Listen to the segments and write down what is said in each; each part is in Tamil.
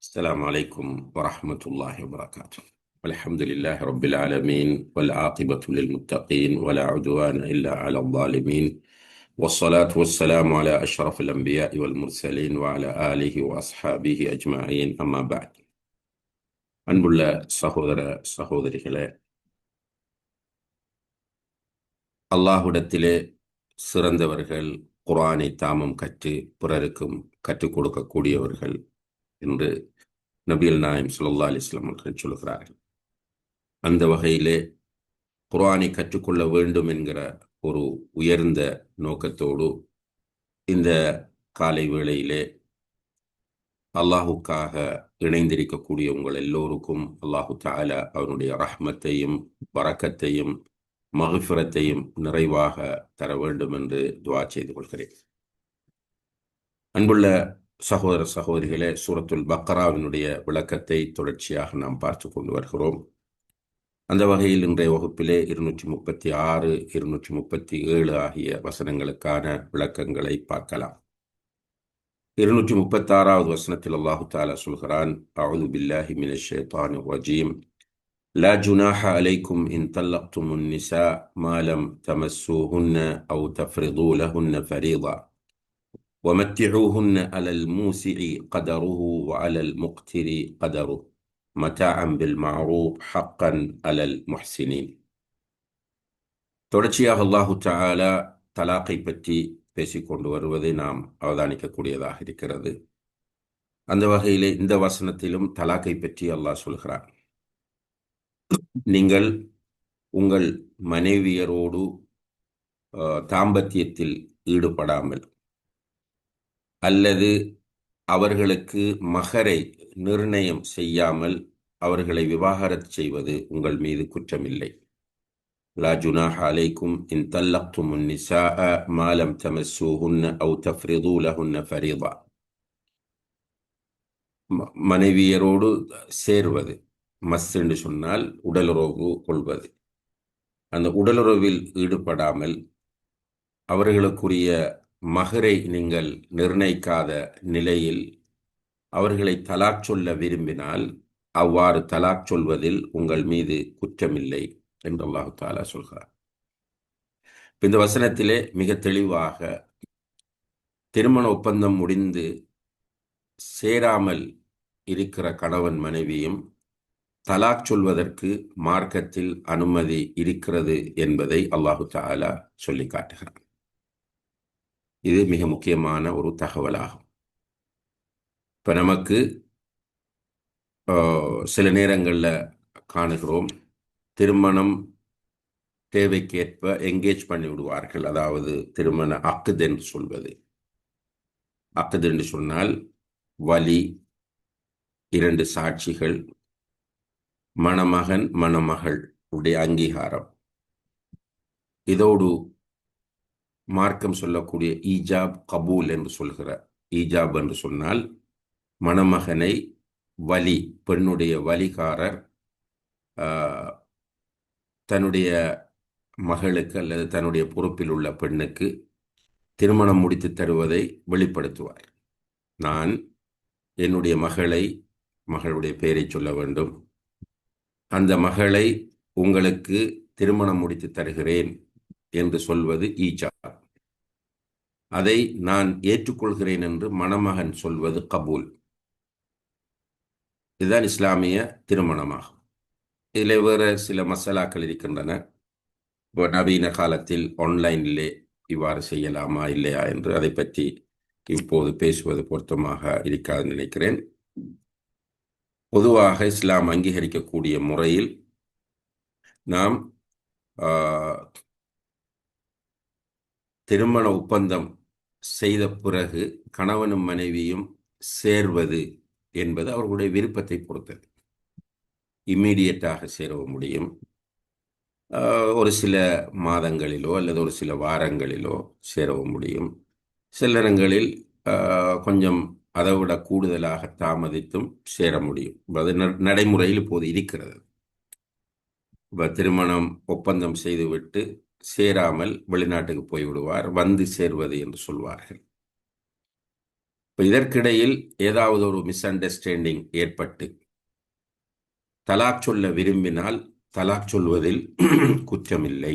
السلام عليكم ورحمة الله وبركاته. الحمد لله رب العالمين، والعاقبة للمتقين، ولا عدوان إلا على الظالمين، والصلاة والسلام على أشرف الأنبياء والمرسلين وعلى آله وأصحابه أجمعين. أما بعد. அன்புள்ள சகோதர சகோதரிகளே, அல்லாஹ்விடத்திலே சிறந்தவர்கள் குர்ஆனை தாமும் கற்று பிறருக்கும் கற்றுக் கொடுக்கக்கூடியவர்கள் என்று நபிகள் நாயகம் ஸல்லல்லாஹு அலைஹி வஸல்லம் அவர்கள் சொல்கிறார்கள். அந்த வகையிலே குர்ஆனை கற்றுக்கொள்ள வேண்டும் என்கிற ஒரு உயர்ந்த நோக்கத்தோடு இந்த காலை வேளையிலே அல்லாஹுக்காக இணைந்திருக்கக்கூடிய உங்கள் எல்லோருக்கும் அல்லாஹு தஆலா அவனுடைய ரஹ்மத்தையும் பரக்கத்தையும் மக்ஃபிரத்தையும் நிறைவாக தர வேண்டும் என்று துஆ செய்து கொள்கிறேன். அன்புள்ள சகோதர சகோதரிகளே, சூரத்துல் பக்ராவினுடைய விளக்கத்தை தொடர்ச்சியாக நாம் பார்த்து கொண்டு வருகிறோம். அந்த வகையில் இன்றைய வகுப்பிலே 236, 237 ஆகிய வசனங்களுக்கான விளக்கங்களை பார்க்கலாம். 236வது வசனத்தில் அல்லாஹு தஆலா சொல்கிறான், அஊது பில்லாஹி மினஷ் ஷைத்தானிர் ரஜீம், லா ஜுனாஹ அலைக்கும் இன் தல்லக்துமுன் நிஸா மா லம் தமஸ்ஸூஹுன்ன அவ் தஃப்ரிது லஹுன்ன ஃபரீதா ومتعوهن على الموسع قدره وعلى المقتر قدره متاعا بالمعروف حقا على المحسنين. தொடர்ச்சியாக அல்லாஹு தஆலா தலாக்கை பற்றி பேசிக்கொண்டு வருவதை நாம் அவதானிக்கக்கூடியதாக இருக்கிறது. அந்த வகையிலே இந்த வசனத்திலும் தலாக்கை பற்றி அல்லாஹ் சொல்கிறார். நீங்கள் உங்கள் மனைவியரோடு தாம்பத்தியத்தில் ஈடுபடாமல் அல்லது அவர்களுக்கு மகரை நிர்ணயம் செய்யாமல் அவர்களை விவாகரத்து செய்வது உங்கள் மீது குற்றமில்லை. லா ஜுனாஹ அலைக்கும் இன் தல்லக்துமுன் நிஸாஅ மா லம் தமஸ்ஸூஹுன்ன அவ் தஃப்ரிது லஹுன்ன ஃபரீதா. மனைவியரோடு சேர்வது, மஸ் என்று சொன்னால் உடலுறவு கொள்வது. அந்த உடலுறவில் ஈடுபடாமல் அவர்களுக்குரிய மகரை நீங்கள் நிர்ணயிக்காத நிலையில் அவர்களை தலாக் சொல்ல விரும்பினால் அவ்வாறு தலாக் சொல்வதில் உங்கள் மீது குற்றமில்லை என்று அல்லாஹு தஆலா சொல்கிறார். இந்த வசனத்திலே மிக தெளிவாக திருமண ஒப்பந்தம் முடிந்து சேராமல் இருக்கிற கணவன் மனைவியும் தலாக் சொல்வதற்கு மார்க்கத்தில் அனுமதி இருக்கிறது என்பதை அல்லாஹு தஆலா சொல்லி காட்டுகிறார். இது மிக முக்கியமான ஒரு தகவலாகும். இப்போ நமக்கு சில நேரங்களில் காணுகிறோம், திருமணம் தேவைக்கேற்ப என்கேஜ் பண்ணி விடுவார்கள். அதாவது திருமண அக்து என்று சொல்வது. அக்து என்று சொன்னால் வலி, 2 சாட்சிகள், மணமகன் மணமகள் உடைய அங்கீகாரம். இதோடு மார்க்கம் சொல்லக்கூடிய ஈஜாப் கபூல் என்று சொல்கிற, ஈஜாப் என்று சொன்னால் மணமகனை வலி, பெண்ணுடைய வலிகாரர் தன்னுடைய மகளுக்கு அல்லது தன்னுடைய பொறுப்பில் உள்ள பெண்ணுக்கு திருமணம் முடித்து தருவதை வெளிப்படுத்துவார். நான் என்னுடைய மகளுடைய பெயரை சொல்ல வேண்டும், அந்த மகளை உங்களுக்கு திருமணம் முடித்து தருகிறேன் என்று சொல்வது ஈஜாப். அதை நான் ஏற்றுக்கொள்கிறேன் என்று மணமகன் சொல்வது கபூல். இதுதான் இஸ்லாமிய திருமணமாகும். இதில் வேறு சில மசாலாக்கள் இருக்கின்றன. இப்போ நவீன காலத்தில் ஆன்லைனிலே இவ்வாறு செய்யலாமா இல்லையா என்று அதை பற்றி இப்போது பேசுவது பொருத்தமாக இருக்காதுன்னு நினைக்கிறேன். பொதுவாக இஸ்லாம் அங்கீகரிக்கக்கூடிய முறையில் நாம் திருமண ஒப்பந்தம் செய்த பிறகு கணவனும் மனைவியும் சேர்வது என்பது அவர்களுடைய விருப்பத்தை பொறுத்தது. இம்மீடியட்டாக சேரவும் முடியும், ஒரு சில மாதங்களிலோ அல்லது ஒரு சில வாரங்களிலோ சேரவும் முடியும். சில நேரங்களில் கொஞ்சம் அதை விட கூடுதலாக தாமதித்தும் சேர முடியும். அது நடைமுறையில் இப்போது இருக்கிறது. திருமணம் ஒப்பந்தம் செய்துவிட்டு சேராமல் வெளிநாட்டுக்கு போய்விடுவார், வந்து சேர்வது என்று சொல்வார்கள். இப்போ இதற்கிடையில் ஏதாவது ஒரு மிஸ் அண்டர்ஸ்டாண்டிங் ஏற்பட்டு தலாக் சொல்ல விரும்பினால் தலாக் சொல்வதில் குற்றமில்லை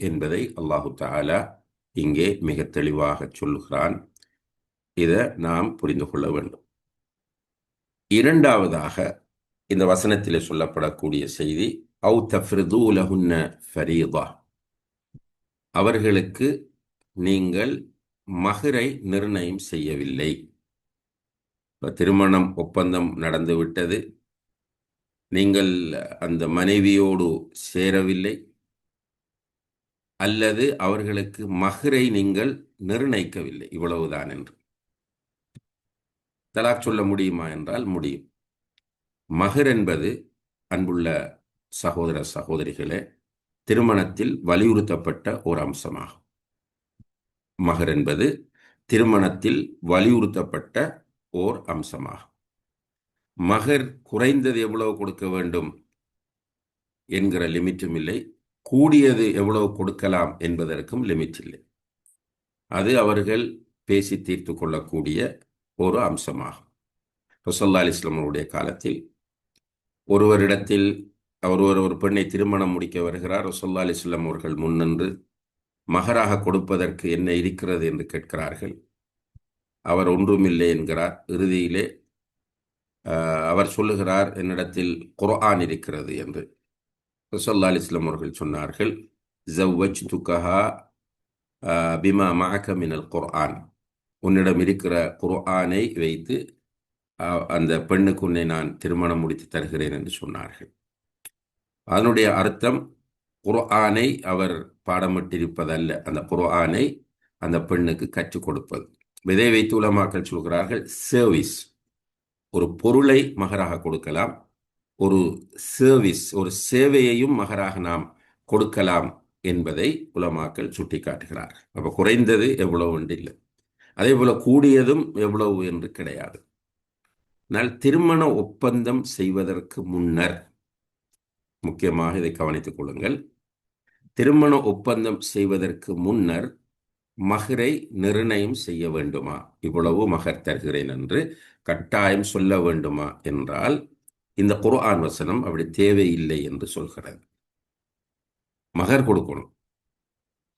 என்பதை அல்லாஹு தஆலா இங்கே மிக தெளிவாக சொல்கிறான். இதை நாம் புரிந்து கொள்ள வேண்டும். இரண்டாவதாக இந்த வசனத்திலே சொல்லப்படக்கூடிய செய்தி, அவு தஃப்ரிது லஹுன்ன ஃபரீதா, அவர்களுக்கு நீங்கள் மஹரை நிர்ணயம் செய்யவில்லை. திருமணம் ஒப்பந்தம் நடந்துவிட்டது, நீங்கள் அந்த மனைவியோடு சேரவில்லை, அல்லது அவர்களுக்கு மஹரை நீங்கள் நிர்ணயிக்கவில்லை, இவ்வளவுதான் என்று. தலாக் சொல்ல முடியுமா என்றால் முடியும். மஹர் என்பது, அன்புள்ள சகோதர சகோதரிகளே, திருமணத்தில் வலியுறுத்தப்பட்ட ஒரு அம்சமாகும். மஹர் என்பது திருமணத்தில் வலியுறுத்தப்பட்ட ஓர் அம்சமாகும். மஹர் குறைந்தது எவ்வளவு கொடுக்க வேண்டும் என்கிற லிமிட்டும் இல்லை, கூடியது எவ்வளவு கொடுக்கலாம் என்பதற்கும் லிமிட் இல்லை. அது அவர்கள் பேசி தீர்த்து கொள்ளக்கூடிய ஒரு அம்சமாகும். ரசூலுல்லாஹி அலைஹி வஸல்லம் அவருடைய காலத்தில் ஒருவரிடத்தில் ஒரு பெண்ணை திருமணம் முடிக்க வருகிறார். ரசூலுல்லாஹி அலைஹி வஸல்லம் அவர்கள் முன்னின்று மஹராக கொடுப்பதற்கு என்ன இருக்கிறது என்று கேட்கிறார்கள். அவர் ஒன்றுமில்லை என்கிறார். இறுதியிலே அவர் சொல்லுகிறார், என்னிடத்தில் குர்ஆன் இருக்கிறது என்று. ரசூலுல்லாஹி அலைஹி வஸல்லம் அவர்கள் சொன்னார்கள், ஸவ்வஜ்துகஹா பிமா மஅக மினல் குர்ஆன், உன்னிடம் இருக்கிற குர்ஆனை வைத்து அந்த பெண்ணுக்கு உன்னை நான் திருமணம் முடித்து தருகிறேன் என்று சொன்னார்கள். அதனுடைய அர்த்தம், குர்ஆனை அவர் பாடமிட்டிருப்பதல்ல, அந்த குர்ஆனை அந்த பெண்ணுக்கு கற்றுக் கொடுப்பது. இதை வைத்து உலமாக்கள் சொல்கிறார்கள், சர்வீஸ், ஒரு பொருளை மகராக கொடுக்கலாம், ஒரு சர்வீஸ், ஒரு சேவையையும் மகராக நாம் கொடுக்கலாம் என்பதை உலமாக்கள் சுட்டி காட்டுகிறார்கள். அப்போ குறைந்தது எவ்வளவு என்று இல்லை, அதே போல கூடியதும் எவ்வளவு என்று கிடையாது. ஆனால் திருமண ஒப்பந்தம் செய்வதற்கு முன்னர், முக்கியமாக இதை கவனித்துக் கொள்ளுங்கள், திருமண ஒப்பந்தம் செய்வதற்கு முன்னர் மஹரை நிர்ணயம் செய்ய வேண்டுமா? இவ்வளவு மஹர் தருகிறேன் என்று கட்டாயம் சொல்ல வேண்டுமா என்றால் இந்த குர்ஆன் வசனம் அப்படி தேவையில்லை என்று சொல்கிறது. மஹர் கொடுக்கணும்,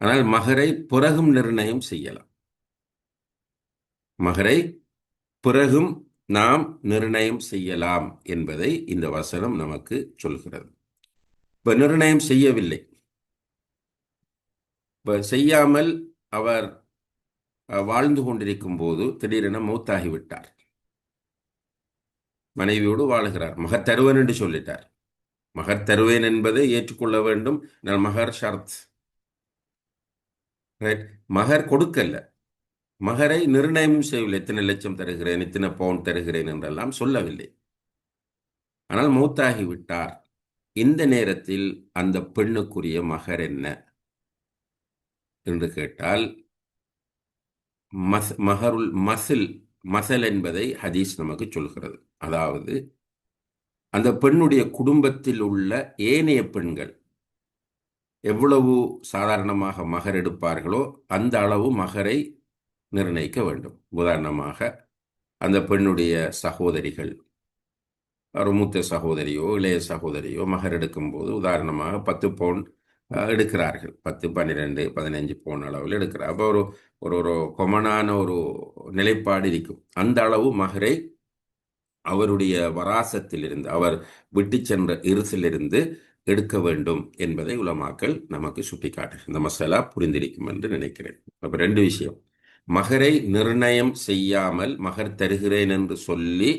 ஆனால் மஹரை பிறகும் நிர்ணயம் செய்யலாம். மஹரை பிறகும் நாம் நிர்ணயம் செய்யலாம் என்பதை இந்த வசனம் நமக்கு சொல்கிறது. இப்ப நிர்ணயம் செய்யவில்லை, இப்ப செய்யாமல் அவர் வாழ்ந்து கொண்டிருக்கும் போது திடீரென மௌத்தாகிவிட்டார். மனைவியோடு வாழுகிறார், மகர் தருவேன் என்று சொல்லிட்டார். மகர் தருவேன் என்பதை ஏற்றுக்கொள்ள வேண்டும். நான் மகர் ஷர்த், மகர் கொடுக்கல, மகரை நிர்ணயம் செய்யவில்லை, இத்தனை லட்சம் தருகிறேன், இத்தனை பவுன் தருகிறேன் என்றெல்லாம் சொல்லவில்லை. ஆனால் மௌத்தாகிவிட்டார். இந்த நேரத்தில் அந்த பெண்ணுக்குரிய மகர் என்ன என்று கேட்டால், மஹருல் மசல் என்பதை ஹதீஸ் நமக்கு சொல்கிறது. அதாவது அந்த பெண்ணுடைய குடும்பத்தில் உள்ள ஏனைய பெண்கள் எவ்வளவு சாதாரணமாக மகர் எடுப்பார்களோ அந்த அளவு மகரை நிர்ணயிக்க வேண்டும். உதாரணமாக அந்த பெண்ணுடைய சகோதரிகள், ஒரு மூத்த சகோதரியோ இளைய சகோதரியோ மகர் எடுக்கும்போது உதாரணமாக 10 பவுன் எடுக்கிறார்கள், 10, 12, 15 பவுன் அளவில் எடுக்கிறார். அப்போ ஒரு ஒரு கொமனான ஒரு நிலைப்பாடு இருக்கும். அந்த அளவு மகரை அவருடைய வராசத்திலிருந்து, அவர் விட்டு சென்ற இரிசிலிருந்து எடுக்க வேண்டும் என்பதை உலமாக்கள் நமக்கு சுட்டிக்காட்டு. இந்த மசாலா புரிந்திருக்கும் என்று நினைக்கிறேன். அப்ப 2 விஷயம், மகரை நிர்ணயம் செய்யாமல் மகர் தருகிறேன் என்று சொல்லி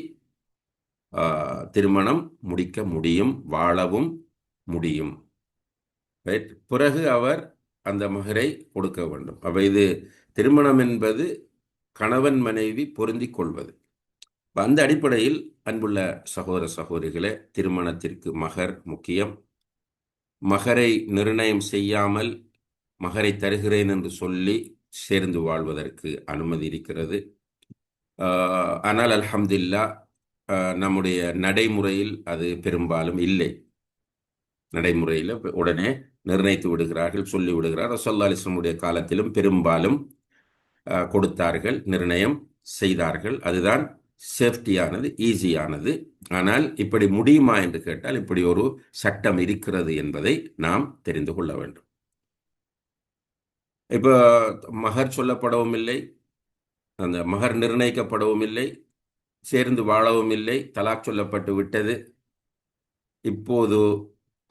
திருமணம் முடிக்க முடியும், வாழவும் முடியும். பிறகு அவர் அந்த மகரை கொடுக்க வேண்டும். அப்ப இது திருமணம் என்பது கணவன் மனைவி பொருந்திக் கொள்வது. அந்த அடிப்படையில் அன்புள்ள சகோதர சகோதரிகளே, திருமணத்திற்கு மகர் முக்கியம். மகரை நிர்ணயம் செய்யாமல் மகரை தருகிறேன் என்று சொல்லி சேர்ந்து வாழ்வதற்கு அனுமதி இருக்கிறது. ஆனால் அல்ஹம்துலில்லாஹ் நம்முடைய நடைமுறையில் அது பெரும்பாலும் இல்லை. நடைமுறையில் உடனே நிர்ணயித்து விடுகிறார்கள், சொல்லி விடுகிறார். ரசூலுல்லாஹி அலைஹி வஸல்லம் காலத்திலும் பெரும்பாலும் கொடுத்தார்கள், நிர்ணயம் செய்தார்கள். அதுதான் சேஃப்டியானது, ஈஸியானது. ஆனால் இப்படி முடியுமா என்று கேட்டால் இப்படி ஒரு சட்டம் இருக்கிறது என்பதை நாம் தெரிந்து கொள்ள வேண்டும். இப்போ மகர் சொல்லப்படவும் இல்லை, அந்த மகர் நிர்ணயிக்கப்படவும் இல்லை, சேர்ந்து வாழவும் இல்லை, தலாக் சொல்லப்பட்டு விட்டது. இப்போது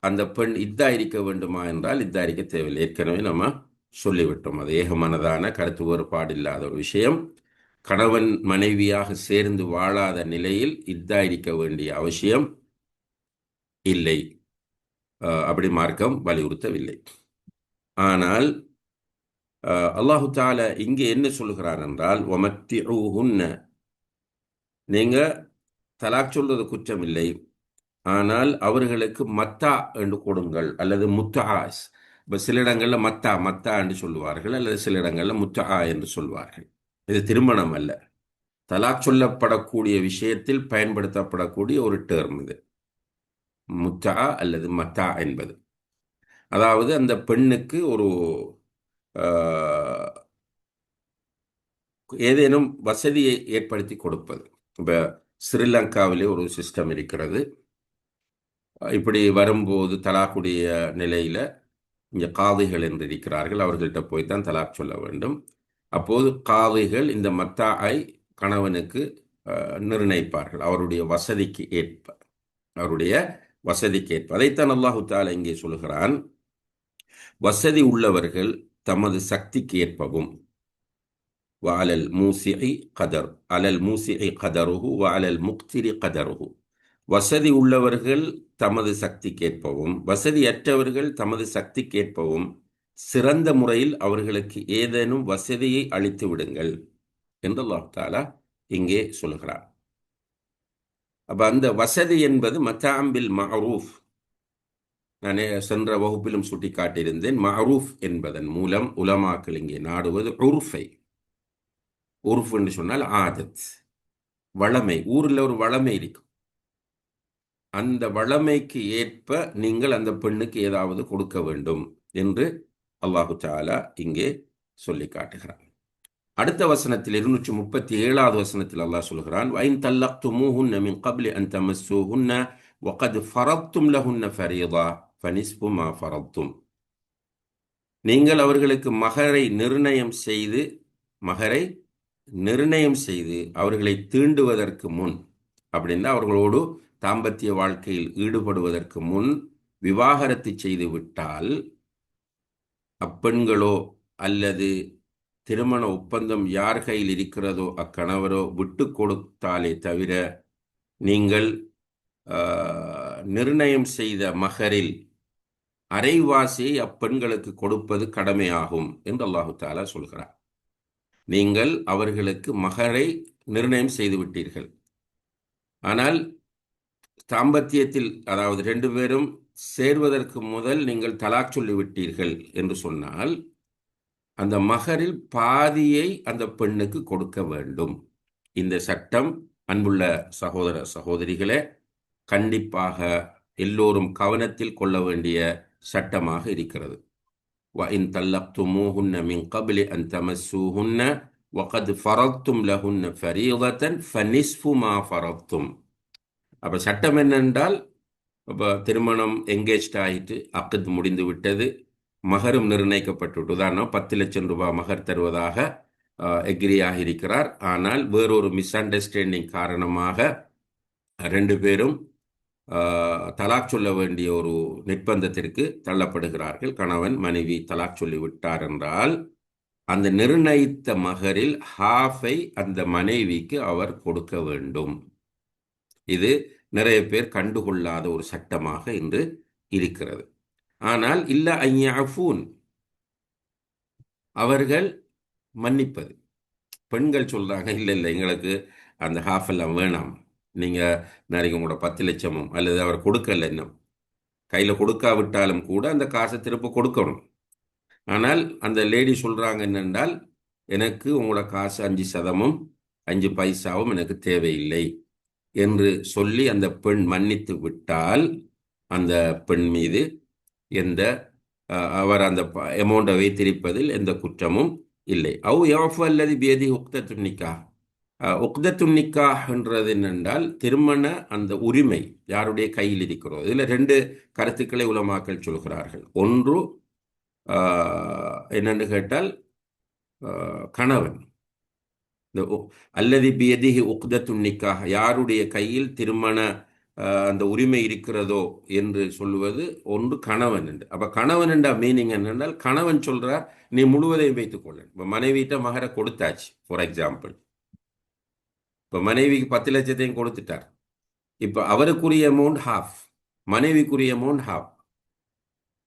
அந்த பெண் இத்தா இருக்க வேண்டுமா என்றால் இத்தா இருக்க தேவையில்லை. ஏற்கனவே நம்ம சொல்லிவிட்டோம். அது ஏகமனதான கருத்து வேறுபாடு இல்லாத ஒரு விஷயம். கணவன் மனைவியாக சேர்ந்து வாழாத நிலையில் இத்தா இருக்க வேண்டிய அவசியம் இல்லை. அப்படி மார்க்கம் வலியுறுத்தவில்லை. ஆனால் அல்லாஹு தாலா இங்கே என்ன சொல்கிறார் என்றால், ஒமத்திஊஹுன்ன, நீங்க தலாக் சொல்றது குற்றம் இல்லை, ஆனால் அவர்களுக்கு மத்தா என்று கொடுங்கள், அல்லது முத்தா. இப்போ சில இடங்களில் மத்தா மத்தா என்று சொல்லுவார்கள், அல்லது சில இடங்களில் முத்தா என்று சொல்வார்கள். இது திருமணம் அல்ல, தலாக் சொல்லப்படக்கூடிய விஷயத்தில் பயன்படுத்தப்படக்கூடிய ஒரு டேர்ம் இது, முத்தா அல்லது மத்தா என்பது. அதாவது அந்த பெண்ணுக்கு ஒரு ஏதேனும் வசதியை ஏற்படுத்தி கொடுப்பது. இப்போ ஸ்ரீலங்காவிலே ஒரு சிஸ்டம் இருக்கிறது. இப்படி வரும்போது தலாக்குடைய நிலையில் இங்கே காதிகள் என்று இருக்கிறார்கள், அவர்கள்ட்ட போய் தான் தலாக் சொல்ல வேண்டும். அப்போது காதிகள் இந்த மத்தாயை கணவனுக்கு நிர்ணயிப்பார்கள், அவருடைய வசதிக்கு ஏற்ப, அவருடைய வசதிக்கு ஏற்ப. அதைத்தான் அல்லாஹு தாலா இங்கே சொல்கிறான், வசதி உள்ளவர்கள் தமது சக்திக்கு ஏற்பவும், வஅலல் மூசிஇ கதர் அலல் மூசிஇ கதருஹு வஅலல் முக்திரி கதருஹு, வசதி உள்ளவர்கள் தமது சக்திக்கேற்பவும் வசதியற்றவர்கள் தமது சக்திக்கேற்பவும் சிறந்த முறையில் அவர்களுக்கு ஏதேனும் வசதியை அளித்து விடுங்கள் என்று அல்லாஹ் தஆலா இங்கே சொல்கிறார். அப்ப அந்த வசதி என்பது மத்தாம்பில் மஅரூஃப். நான் சென்ற வகுப்பிலும் சுட்டி காட்டியிருந்தேன், மஅரூஃப் என்பதன் மூலம் உலமாக்கள் இங்கே நாடுவது உர்ஃபை. உர்ஃப் என்று சொன்னால் ஆதத், வளமை. ஊரில் ஒரு வளமை இருக்கும், அந்த வளமைக்கு ஏற்ப நீங்கள் அந்த பெண்ணுக்கு ஏதாவது கொடுக்க வேண்டும் என்று அல்லாஹு தஆலா இங்கே சொல்லி காட்டுகிறான். அடுத்த வசனத்தில் 237வது வசனத்தில் அல்லாஹ் சொல்கிறான், வைன் தல்லக்துமூஹுன்ன மின் கப்லி அன் தமஸ்ஸூஹுன்ன வகத் ஃபரத்தும் லஹுன்ன ஃபரீதா ஃபனிஸ்பு மா ஃபரத்தும். நீங்கள் அவர்களுக்கு மகரை நிர்ணயம் செய்து அவர்களை தீண்டுவதற்கு முன், அப்படின்னா அவர்களோடு தாம்பத்திய வாழ்க்கையில் ஈடுபடுவதற்கு முன் விவாகரத்து செய்து விட்டால், அப்பெண்களோ அல்லது திருமண ஒப்பந்தம் யார் கையில் இருக்கிறதோ அக்கணவரோ விட்டு கொடுத்தாலே தவிர நீங்கள் நிர்ணயம் செய்த மகரில் அரைவாசியை அப்பெண்களுக்கு கொடுப்பது கடமையாகும் என்று அல்லாஹு தஆலா சொல்கிறார். நீங்கள் அவர்களுக்கு மகரை நிர்ணயம் செய்து விட்டீர்கள், ஆனால் தாம்பத்தியத்தில், அதாவது 2 பேரும் சேர்வதற்கு முதல் நீங்கள் தலாக் சொல்லிவிட்டீர்கள் என்று சொன்னால், அந்த மகரில் பாதியை அந்த பெண்ணுக்கு கொடுக்க வேண்டும். இந்த சட்டம், அன்புள்ள சகோதர சகோதரிகளே, கண்டிப்பாக எல்லோரும் கவனத்தில் கொள்ள வேண்டிய சட்டமாக இருக்கிறது. وَإِن طَلَّقْتُمُوهُنَّ مِنْ قَبْلِ أَنْ تَمَسُّوهُنَّ وَقَدْ فَرَضْتُمْ لَهُنَّ فَرِيضَةً فَنِصْفُ مَا فَرَضْتُمْ. அப்ப சட்டம் என்னென்றால், இப்போ திருமணம் எங்கேஜ்ட் ஆகிட்டு அக்த் முடிந்து விட்டது, மகரும் நிர்ணயிக்கப்பட்டு, உதாரணம் 10 லட்சம் ரூபாய் மகர் தருவதாக எக்ரி ஆகியிருக்கிறார். ஆனால் வேறொரு மிஸ் அண்டர்ஸ்டாண்டிங் காரணமாக 2 பேரும் தலாக் சொல்ல வேண்டிய ஒரு நிர்பந்தத்திற்கு தள்ளப்படுகிறார்கள். கணவன் மனைவி தலாக் சொல்லி விட்டார் என்றால், அந்த நிர்ணயித்த மகரில் ஹாஃபை அந்த மனைவிக்கு அவர் கொடுக்க வேண்டும். இது நிறைய பேர் கண்டுகொள்ளாத ஒரு சட்டமாக இன்று இருக்கிறது. ஆனால் இல்ல ஐயஃபூன், அவர்கள் மன்னிப்பது. பெண்கள் சொல்றாங்க, இல்லை இல்லை, எங்களுக்கு அந்த ஹாஃப் எல்லாம் வேணாம், நீங்கள் நிறைய உங்களோட 10 லட்சமும் அல்லது அவர் கொடுக்கல, இன்னும் கையில் கொடுக்காவிட்டாலும் கூட அந்த காசை திரும்ப கொடுக்கணும். ஆனால் அந்த லேடி சொல்கிறாங்க என்னென்றால், எனக்கு உங்களோட காசு 5% 5 பைசாவும் எனக்கு தேவையில்லை என்று சொல்லி அந்த பெண் மன்னித்து விட்டால், அந்த பெண் மீது அவர் அந்த அமௌண்ட்டை வைத்திருப்பதில் எந்த குற்றமும் இல்லை. அவு யாஃபு அல்லது பேதி உக்தத்து நிக்கா, உக்தத்துன் நிக்காஹ்ன்றது என்னென்றால் திருமண அந்த உரிமை யாருடைய கையில் இருக்கிறதோ. இதில் ரெண்டு கருத்துக்களை உலமாக்கள் சொல்கிறார்கள். ஒன்று என்னென்று கேட்டால் கணவன், இந்த அல்லதி பியதிஹி உக்தத்துன் நிக்காஹ், யாருடைய கையில் திருமண அந்த உரிமை இருக்கிறதோ என்று சொல்லுவது ஒன்று கணவன் என்று. அப்ப கணவன் என்ற மீனிங் என்னென்றால் கணவன் சொல்றார் நீ முழுவதையும் வைத்துக்கொள்ள. இப்போ மனைவிட்ட மகரை கொடுத்தாச்சு. ஃபார் எக்ஸாம்பிள், இப்போ மனைவிக்கு 10 லட்சத்தையும் கொடுத்துட்டார். இப்போ அவருக்குரிய அமௌண்ட் ஹாஃப், மனைவிக்குரிய அமௌண்ட் ஹாஃப்,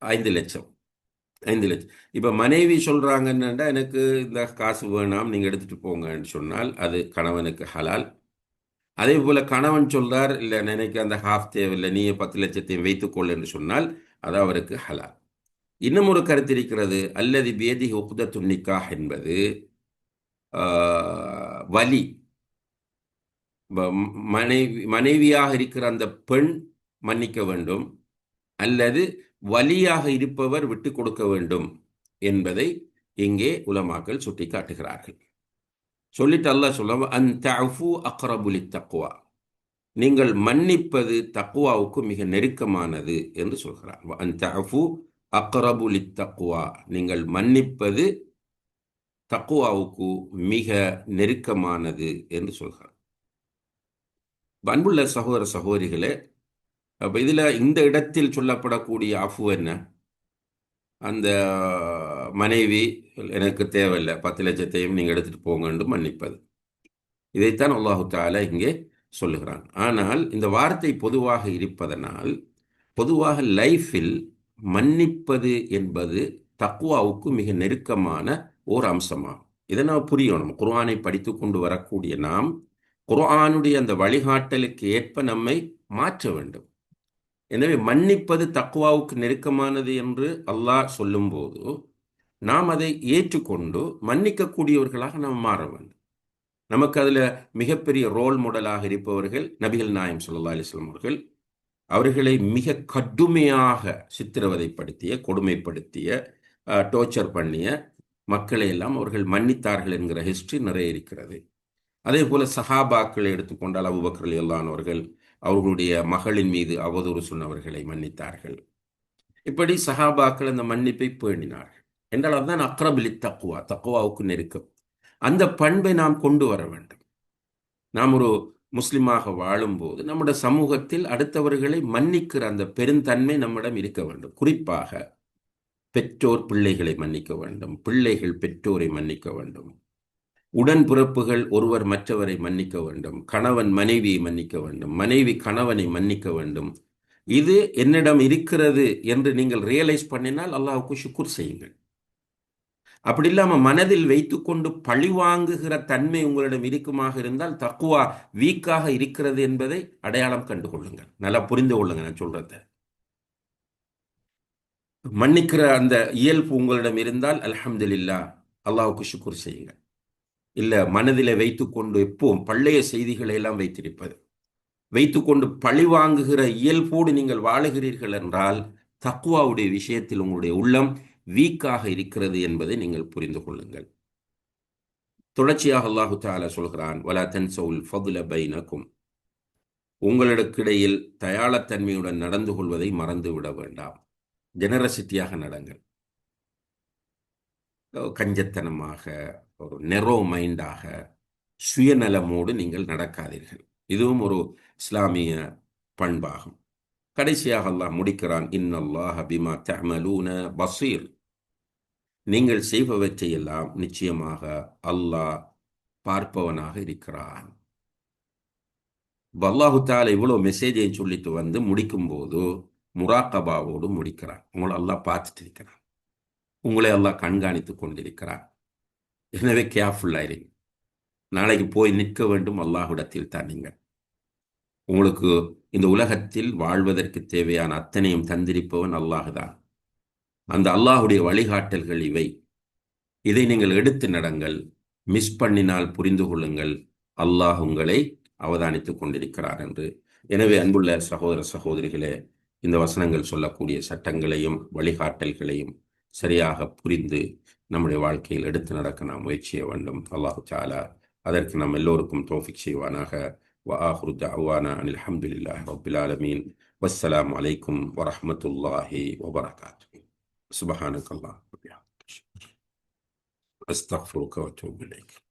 5 லட்சம். 5 லட்சம். இப்போ மனைவி சொல்றாங்கன்னா எனக்கு இந்த காசு வேணாம் நீங்க எடுத்துட்டு போங்கன்னு சொன்னால் அது கணவனுக்கு ஹலால். அதே போல கணவன் சொல்றார் இல்லை எனக்கு அந்த ஹாஃப் தேவையில்லை நீ 10 லட்சத்தையும் வைத்துக்கொள் என்று சொன்னால் அது அவருக்கு ஹலால். இன்னும் ஒரு கருத்து இருக்கிறது, அல்லது பேதி உக்தத்துன் நிக்காஹ் என்பது வலி, மனைவியாக இருக்கிற அந்த பெண் மன்னிக்க வேண்டும் அல்லது வலியாக இருப்பவர் விட்டு கொடுக்க வேண்டும் என்பதை இங்கே உலமாக்கள் சுட்டி காட்டுகிறார்கள். சொல்லிட்டு அல்லாஹ் சொல்ல அன்தஅஃபு அக்ரபு லித்தக்வா, நீங்கள் மன்னிப்பது தக்குவாவுக்கு மிக நெருக்கமானது என்று சொல்கிறார். அன்தஅஃபு அக்ரபு லித்தக்வா, நீங்கள் மன்னிப்பது தக்குவாவுக்கு மிக நெருக்கமானது என்று சொல்கிறார். அன்புள்ள சகோதர சகோதரிகளே, அப்போ இதில் இந்த இடத்தில் சொல்லப்படக்கூடிய அஃபு என்ன? அந்த மனைவி எனக்கு தேவையில்லை 10 லட்சத்தையும் நீங்கள் எடுத்துகிட்டு போங்கன்னு மன்னிப்பது. இதைத்தான் அல்லாஹு தஆலா இங்கே சொல்லுகிறான். ஆனால் இந்த வார்த்தை பொதுவாக இருப்பதனால் பொதுவாக லைஃபில் மன்னிப்பது என்பது தக்குவாவுக்கு மிக நெருக்கமான ஓர் அம்சமாகும். இதை நாம் புரியணும். குர்ஆனை படித்து கொண்டு வரக்கூடிய நாம் குர்ஆனுடைய அந்த வழிகாட்டலுக்கு ஏற்ப நம்மை மாற்ற வேண்டும். எனவே மன்னிப்பது தக்குவாவுக்கு நெருக்கமானது என்று அல்லாஹ் சொல்லும்போது நாம் அதை ஏற்றுக்கொண்டு மன்னிக்கக்கூடியவர்களாக நாம் மாற வேண்டும். நமக்கு அதில் மிகப்பெரிய ரோல் மாடலாக இருப்பவர்கள் நபிகள் நாயம் ஸல்லல்லாஹு அலைஹி வஸல்லம் அவர்கள். அவர்களை மிக கடுமையாக சித்திரவதைப்படுத்திய, கொடுமைப்படுத்திய, டோர்ச்சர் பண்ணிய மக்களை எல்லாம் அவர்கள் மன்னித்தார்கள் என்கிற ஹிஸ்டரி நிறைய இருக்கிறது. அதே போல சஹாபாக்களை எடுத்துக்கொண்டால் அபூபக்கர் ரலியல்லாஹு அன்ஹு அவர்கள் அவர்களுடைய மகளின் மீது அவதூறு சொன்னவர்களை மன்னித்தார்கள். இப்படி சஹாபாக்கள் அந்த மன்னிப்பை பேணினார்கள் என்றால் அதுதான் அக்ரபுலி தக்குவா, தக்குவாவுக்கு நெருக்கம். அந்த பண்பை நாம் கொண்டு வர வேண்டும். நாம் ஒரு முஸ்லிமாக வாழும்போது நம்முடைய சமூகத்தில் அடுத்தவர்களை மன்னிக்கிற அந்த பெருந்தன்மை நம்மிடம் இருக்க வேண்டும். குறிப்பாக பெற்றோர் பிள்ளைகளை மன்னிக்க வேண்டும், பிள்ளைகள் பெற்றோரை மன்னிக்க வேண்டும், உடன்பிறப்புகள் ஒருவர் மற்றவரை மன்னிக்க வேண்டும், கணவன் மனைவியை மன்னிக்க வேண்டும், மனைவி கணவனை மன்னிக்க வேண்டும். இது என்னிடம் இருக்கிறது என்று நீங்கள் ரியலைஸ் பண்ணினால் அல்லாஹ்வுக்கு ஷுக்ர் செய்யுங்கள். அப்படி இல்லாமல் மனதில் வைத்துக்கொண்டு பழிவாங்குகிற தன்மை உங்களிடம் இருக்குமாக இருந்தால் தக்குவா வீக்காக இருக்கிறது என்பதை அடையாளம் கண்டுகொள்ளுங்கள். நல்லா புரிந்து கொள்ளுங்க நான் சொல்றத. மன்னிக்கிற அந்த இயல்பு உங்களிடம் இருந்தால் அல்ஹம்துலில்லாஹ், அல்லாஹ்வுக்கு ஷுக்ர் செய்யுங்கள். இல்ல மனதில் வைத்துக்கொண்டு எப்பவும் பழைய செய்திகளை எல்லாம் வைத்திருப்பது, வைத்துக்கொண்டு பழிவாங்குகிற இயல்போடு நீங்கள் வாழுகிறீர்கள் என்றால் தக்குவாவுடைய விஷயத்தில் உங்களுடைய உள்ளம் வீக்காக இருக்கிறது என்பதை நீங்கள் புரிந்து கொள்ளுங்கள். தொடர்ச்சியாக அல்லாஹு தஆலா சொல்கிறான், வலா தன்சவுல் ஃபதுல பைனக்கும், உங்களுக்கிடையில் தயாளத்தன்மையுடன் நடந்து கொள்வதை மறந்து விட வேண்டாம். ஜெனரசிட்டியாக நடங்கள். கஞ்சத்தனமாக, ஒரு நெரோ மைண்டாக, சுயநலமோடு நீங்கள் நடக்காதீர்கள். இதுவும் ஒரு இஸ்லாமிய பண்பாகும். கடைசியாக அல்லாஹ் முடிக்கிறான், இன்னல்லாஹ பிமா தஅமலூன பஸீர், நீங்கள் செய்பவற்றையெல்லாம் நிச்சயமாக அல்லாஹ் பார்ப்பவனாக இருக்கிறான். அல்லாஹு தஆலா இவ்வளவு மெசேஜை சொல்லிட்டு வந்து முடிக்கும் போது முராக்கபாவோடு முடிக்கிறான். உங்களை அல்லாஹ் பார்த்துட்டு இருக்கிறான், உங்களை அல்லாஹ் கண்காணித்து கொண்டிருக்கிறான். எனவே கேர்ஃபுல்லா இருங்க. நாளைக்கு போய் நிற்க வேண்டும் அல்லாஹ்விடத்தில் தான். நீங்கள் உங்களுக்கு இந்த உலகத்தில் வாழ்வதற்கு தேவையான அத்தனையும் தந்திருப்பவன் அல்லாஹ் தான். அந்த அல்லாஹுடைய வழிகாட்டல்கள் இவை. இதை நீங்கள் எடுத்து நடங்கள். மிஸ் பண்ணினால் புரிந்து கொள்ளுங்கள், அல்லாஹ் உங்களை அவதானித்துக் கொண்டிருக்கிறார் என்று. எனவே அன்புள்ள சகோதர சகோதரிகளே, இந்த வசனங்கள் சொல்லக்கூடிய சட்டங்களையும் வழிகாட்டல்களையும் சரியாக புரிந்து நம்முடைய வாழ்க்கையில் எடுத்து நடக்க நாம் முயற்சிய வேண்டும். அல்லாஹு தஆலா அதற்கு நாம் எல்லோருக்கும் தௌஃபிக் செய்வானாக. وآخر دعوانا أن الحمد لله رب العالمين والسلام عليكم ورحمة الله وبركاته. سبحانك اللهم وبحمدك أستغفرك وأتوب إليك.